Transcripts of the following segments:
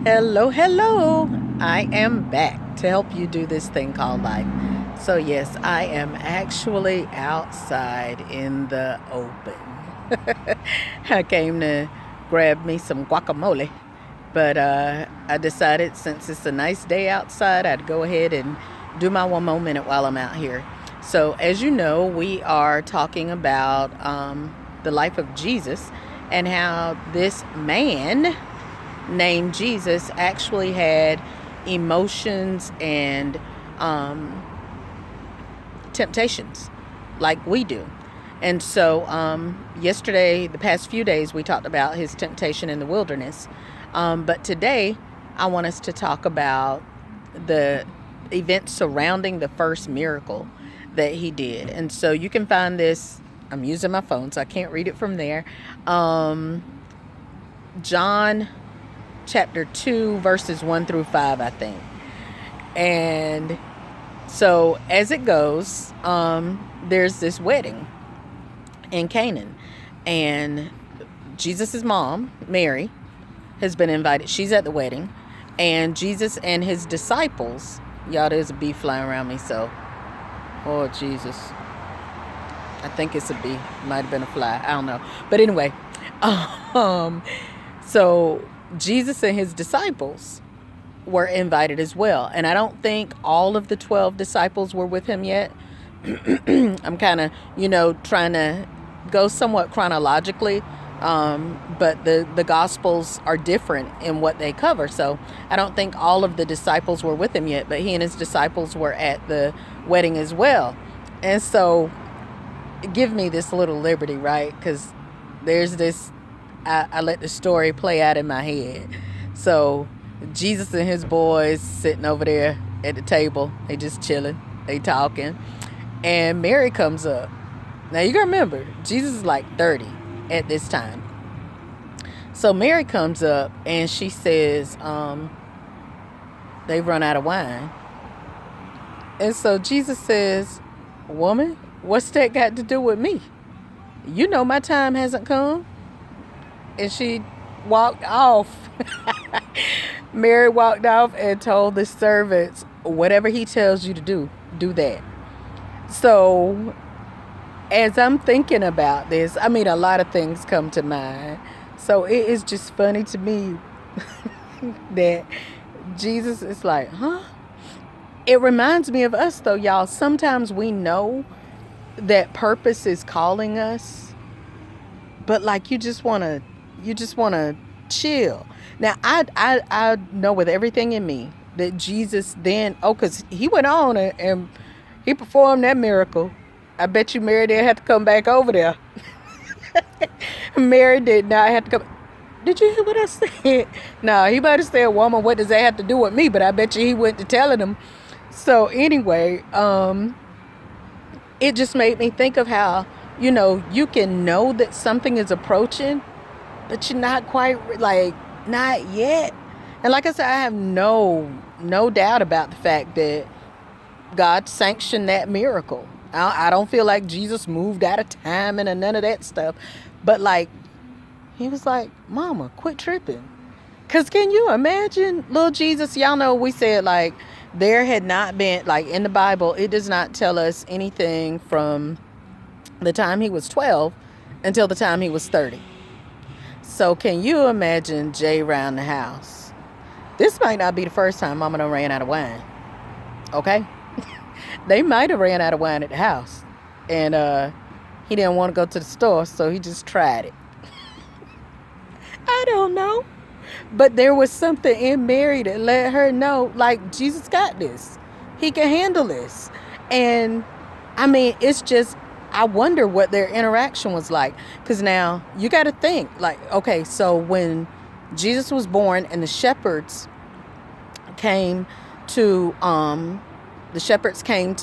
Hello, hello. I am back to help you do this thing called life. So, yes, I am actually outside in the open. I came to grab me some guacamole, but I decided since it's a nice day outside, I'd go ahead and do my one more minute while I'm out here. So, as you know, we are talking about the life of Jesus and how this man named Jesus actually had emotions and um, temptations like we do. And so, yesterday, the past few days, we talked about his temptation in the wilderness. But today, I want us to talk about the events surrounding the first miracle that he did. And so, you can find this. I'm using my phone, so I can't read it from there. John chapter 2, verses 1 through 5, I think. And so, as it goes, there's this wedding in Canaan. And Jesus' mom, Mary, has been invited. She's at the wedding. And Jesus and his disciples, y'all, there's a bee flying around me, so, oh, Jesus. I think it's a bee. Might have been a fly. I don't know. But anyway, um, so Jesus and his disciples were invited as well. And I don't think all of the 12 disciples were with him yet. I'm kind of, trying to go somewhat chronologically. But the Gospels are different in what they cover. So I don't think all of the disciples were with him yet, but he and his disciples were at the wedding as well. And so give me this little liberty, right? Because there's this, I let the story play out in my head. So Jesus and his boys sitting over there at the table. They just chilling. They talking. And Mary comes up. Now you gotta remember, Jesus is like 30 at this time. So Mary comes up and she says, they've run out of wine. And so Jesus says, woman, what's that got to do with me? You know my time hasn't come. And she walked off. Mary walked off and told the servants, whatever he tells you to do, do that. So as I'm thinking about this, I mean, a lot of things come to mind. So it is just funny to me that Jesus is like, huh? It reminds me of us though, y'all. Sometimes we know that purpose is calling us, but like you just want to chill. Now I know with everything in me that Jesus then, because he went on and he performed that miracle. I bet you Mary didn't have to come back over there. Mary did not have to come. Did you hear what I said? No, he might have said, woman, what does that have to do with me? But I bet you he went to telling them. So anyway, it just made me think of how, you can know that something is approaching, but you're not quite, like, not yet. And like I said, I have no doubt about the fact that God sanctioned that miracle. I don't feel like Jesus moved out of time and none of that stuff. But like, he was like, mama, quit tripping. Because can you imagine little Jesus? Y'all know we said like there had not been, like in the Bible, it does not tell us anything from the time he was 12 until the time he was 30. So can you imagine Jay around the house? This might not be the first time mama done ran out of wine. Okay? They might have ran out of wine at the house. And he didn't want to go to the store, so he just tried it. I don't know. But there was something in Mary that let her know, like, Jesus got this. He can handle this. And, I mean, it's just, I wonder what their interaction was like. Because now, you got to think, like, okay, so when Jesus was born and the shepherds came to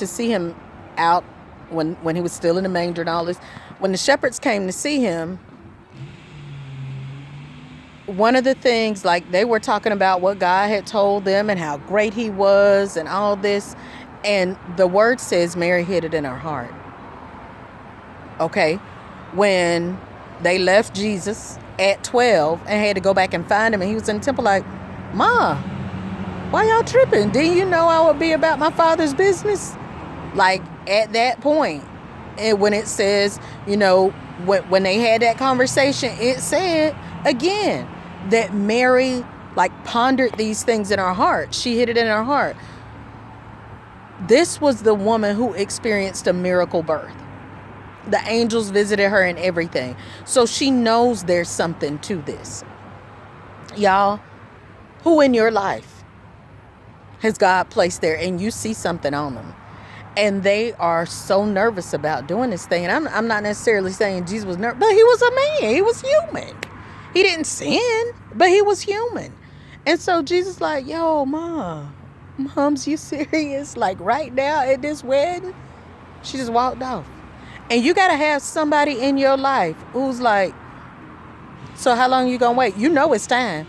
see him out when he was still in the manger and all this. When the shepherds came to see him, one of the things, like, they were talking about what God had told them and how great he was and all this. And the word says Mary hid it in her heart. Okay? When they left Jesus at 12 and had to go back and find him, and he was in the temple like, Ma, why y'all tripping? Didn't you know I would be about my father's business? Like, at that point, and when it says, when they had that conversation, it said again that Mary like pondered these things in her heart. She hid it in her heart. This was the woman who experienced a miracle birth. The angels visited her and everything. So she knows there's something to this. Y'all, who in your life has God placed there and you see something on them? And they are so nervous about doing this thing. And I'm not necessarily saying Jesus was nervous, but he was a man. He was human. He didn't sin, but he was human. And so Jesus like, yo, Moms, you serious? Like right now at this wedding? She just walked off. And you got to have somebody in your life who's like, so how long you going to wait? You know it's time.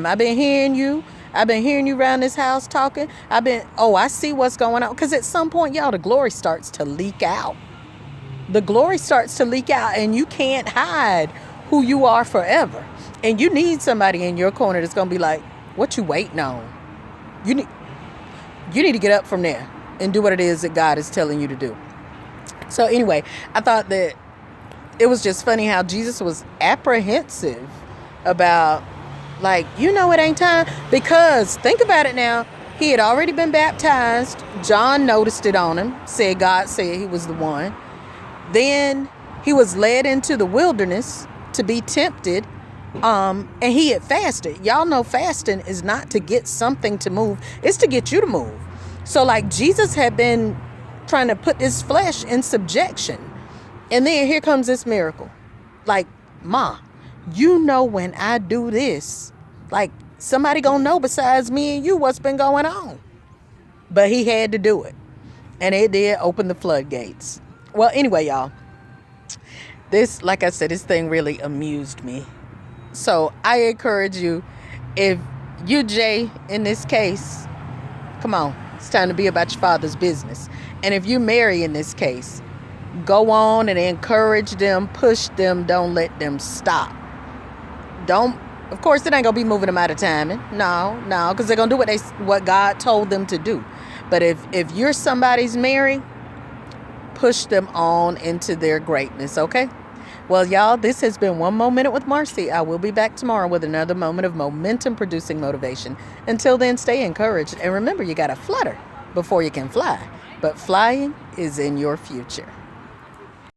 I've been hearing you around this house talking. I see what's going on. Because at some point, y'all, the glory starts to leak out. And you can't hide who you are forever. And you need somebody in your corner that's going to be like, what you waiting on? You need to get up from there and do what it is that God is telling you to do. So anyway, I thought that it was just funny how Jesus was apprehensive about, like, it ain't time. Because think about it now. He had already been baptized. John noticed it on him. God said he was the one. Then he was led into the wilderness to be tempted. And he had fasted. Y'all know fasting is not to get something to move. It's to get you to move. So like Jesus had been trying to put this flesh in subjection. And then here comes this miracle. Like, Ma, when I do this, like somebody gonna know besides me and you what's been going on. But he had to do it. And it did open the floodgates. Well, anyway, y'all, this, like I said, this thing really amused me. So I encourage you, if you Jay in this case, come on, it's time to be about your father's business. And if you Mary in this case, go on and encourage them, push them, don't let them stop. Of course, it ain't gonna be moving them out of timing. No, because they're gonna do what God told them to do. But if you're somebody's Mary, push them on into their greatness, okay? Well, y'all, this has been One More Minute with Marcy. I will be back tomorrow with another moment of momentum-producing motivation. Until then, stay encouraged. And remember, you got to flutter before you can fly. But flying is in your future.